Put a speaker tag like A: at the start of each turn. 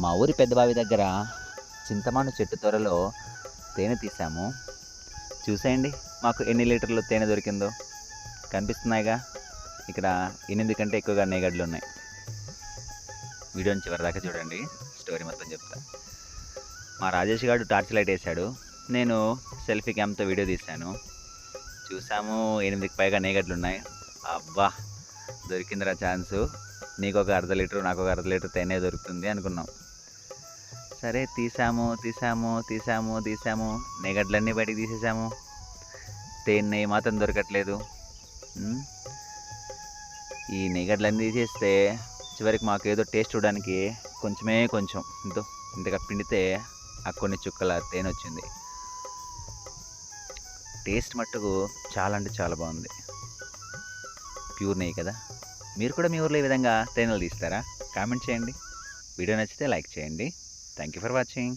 A: మా ఊరి పెద్ద బావి దగ్గర చింతమాను చెట్టు త్వరలో తేనె తీసాము. చూసేయండి మాకు ఎన్ని లీటర్లు తేనె దొరికిందో. కనిపిస్తున్నాయిగా, ఇక్కడ 8 కంటే ఎక్కువగా నేగడ్లు ఉన్నాయి. వీడియోని చివరిదాకా చూడండి, స్టోరీ మొత్తం చెప్తా. మా రాజేష్ గారు టార్చ్ లైట్ వేశాడు, నేను సెల్ఫీ క్యామ్తో వీడియో తీశాను. చూసాము 8కి పైగా నేగడ్లు ఉన్నాయి. అబ్బా, దొరికిందిరా ఛాన్సు, నీకు ఒక అర్ధ లీటరు నాకు ఒక అర్ధ లీటర్ తేనె దొరుకుతుంది అనుకున్నాం. సరే తీసాము నేగడ్లన్నీ బయటికి తీసేసాము. తేనె మాత్రం దొరకట్లేదు. ఈ నేగడ్లన్నీ తీసేస్తే చివరికి మాకు ఏదో టేస్ట్ చూడడానికి కొంచెం ఇంతగా పిండితే ఆ కొన్ని చుక్కల తేనె వచ్చింది. టేస్ట్ మట్టుకు చాలా అంటే చాలా బాగుంది. ప్యూర్ నెయ్యి కదా. మీరు కూడా మీ ఊర్లో ఈ విధంగా తేనెలు తీస్తారా? కామెంట్ చేయండి. వీడియో నచ్చితే లైక్ చేయండి. Thank you for watching.